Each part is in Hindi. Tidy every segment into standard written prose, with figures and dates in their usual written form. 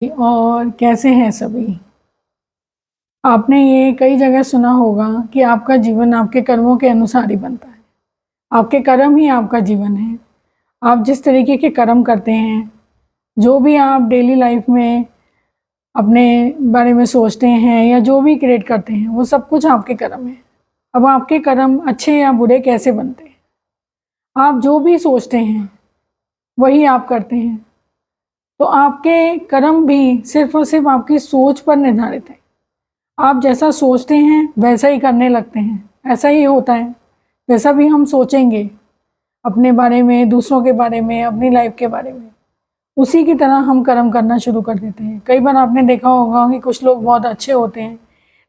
और कैसे हैं सभी? आपने ये कई जगह सुना होगा कि आपका जीवन आपके कर्मों के अनुसार ही बनता है। आपके कर्म ही आपका जीवन है। आप जिस तरीके के कर्म करते हैं, जो भी आप डेली लाइफ में अपने बारे में सोचते हैं या जो भी क्रिएट करते हैं, वो सब कुछ आपके कर्म है। अब आपके कर्म अच्छे या बुरे कैसे बनते हैं? आप जो भी सोचते हैं, वही आप करते हैं। तो आपके कर्म भी सिर्फ़ और सिर्फ़ आपकी सोच पर निर्धारित है। आप जैसा सोचते हैं वैसा ही करने लगते हैं, ऐसा ही होता है। जैसा भी हम सोचेंगे अपने बारे में, दूसरों के बारे में, अपनी लाइफ के बारे में, उसी की तरह हम कर्म करना शुरू कर देते हैं। कई बार आपने देखा होगा कि कुछ लोग बहुत अच्छे होते हैं,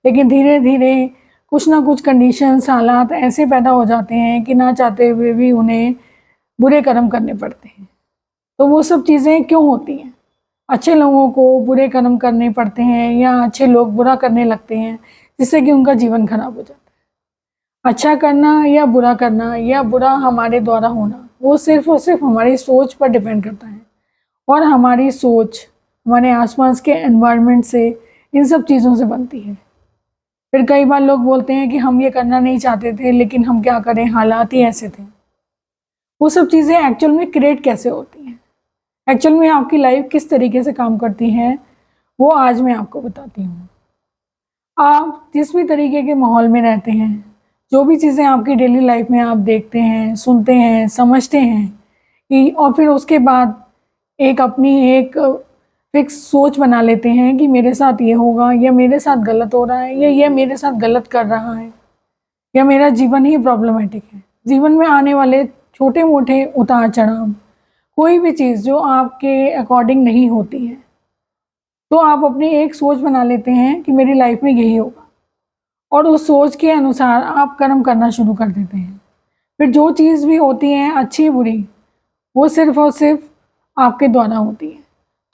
लेकिन धीरे-धीरे कुछ ना कुछ कंडीशंस, हालात ऐसे पैदा हो जाते हैं कि ना चाहते हुए भी उन्हें बुरे कर्म करने पड़ते हैं। तो वो सब चीज़ें क्यों होती हैं? अच्छे लोगों को बुरे कर्म करने पड़ते हैं या अच्छे लोग बुरा करने लगते हैं, जिससे कि उनका जीवन खराब हो जाता है। अच्छा करना या बुरा करना या बुरा हमारे द्वारा होना, वो सिर्फ़ और सिर्फ़ हमारी सोच पर डिपेंड करता है। और हमारी सोच हमारे आस-पास के एनवायरनमेंट से, इन सब चीज़ों से बनती है। फिर कई बार लोग बोलते हैं कि हम ये करना नहीं चाहते थे, लेकिन हम क्या करें, हालात ही ऐसे थे। वो सब चीज़ें एक्चुअल में क्रिएट कैसे होती हैं? एक्चुअल में आपकी लाइफ किस तरीके से काम करती है, वो आज मैं आपको बताती हूँ। आप जिस भी तरीके के माहौल में रहते हैं, जो भी चीज़ें आपकी डेली लाइफ में आप देखते हैं, सुनते हैं, समझते हैं कि और फिर उसके बाद एक अपनी एक फिक्स सोच बना लेते हैं कि मेरे साथ ये होगा या मेरे साथ गलत हो रहा है या ये मेरे साथ गलत कर रहा है या मेरा जीवन ही प्रॉब्लमैटिक है। जीवन में आने वाले छोटे-मोटे उतार-चढ़ाव, कोई भी चीज़ जो आपके अकॉर्डिंग नहीं होती है, तो आप अपनी एक सोच बना लेते हैं कि मेरी लाइफ में यही होगा और उस सोच के अनुसार आप कर्म करना शुरू कर देते हैं। फिर जो चीज़ भी होती है अच्छी-बुरी, वो सिर्फ़ और सिर्फ़ आपके द्वारा होती है।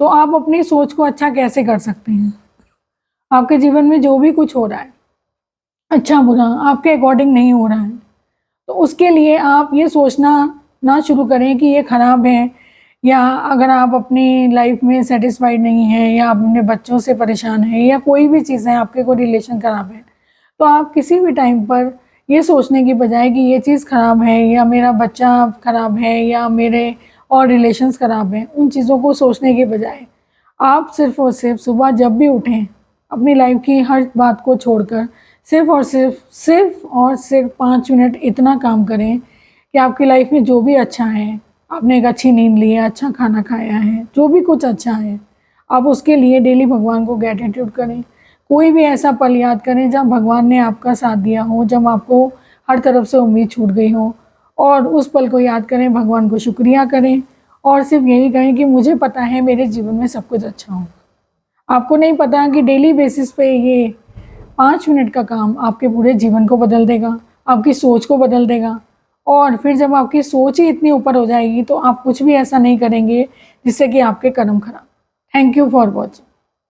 तो आप अपनी सोच को अच्छा कैसे कर सकते हैं? आपके जीवन में जो भी कुछ हो रहा है, अच्छा-बुरा आपके अकॉर्डिंग नहीं हो रहा है, तो उसके लिए आप ये सोचना ना शुरू करें कि ये ख़राब है या अगर आप अपनी लाइफ में सैटिस्फाइड नहीं हैं या आप अपने बच्चों से परेशान हैं या कोई भी चीज़ है, आपके कोई रिलेशन ख़राब है, तो आप किसी भी टाइम पर ये सोचने की बजाय कि ये चीज़ ख़राब है या मेरा बच्चा ख़राब है या मेरे और रिलेशंस ख़राब हैं, उन चीज़ों को सोचने के बजाय आप सिर्फ़ और सिर्फ़ सुबह जब भी उठें, अपनी लाइफ की हर बात को छोड़कर सिर्फ़ 5 मिनट इतना काम करें कि आपकी लाइफ में जो भी अच्छा है, आपने एक अच्छी नींद ली है, अच्छा खाना खाया है, जो भी कुछ अच्छा है, आप उसके लिए डेली भगवान को ग्रैटिट्यूड करें। कोई भी ऐसा पल याद करें जब भगवान ने आपका साथ दिया हो, जब आपको हर तरफ से उम्मीद छूट गई हो और उस पल को याद करें, भगवान को शुक्रिया करें और सिर्फ़ यही कहें कि मुझे पता है मेरे जीवन में सब कुछ अच्छा होगा। आपको नहीं पता कि डेली बेसिस पे ये 5 मिनट का काम आपके पूरे जीवन को बदल देगा, आपकी सोच को बदल देगा और फिर जब आपकी सोच ही इतनी ऊपर हो जाएगी तो आप कुछ भी ऐसा नहीं करेंगे जिससे कि आपके कर्म खराब। Thank you for watching.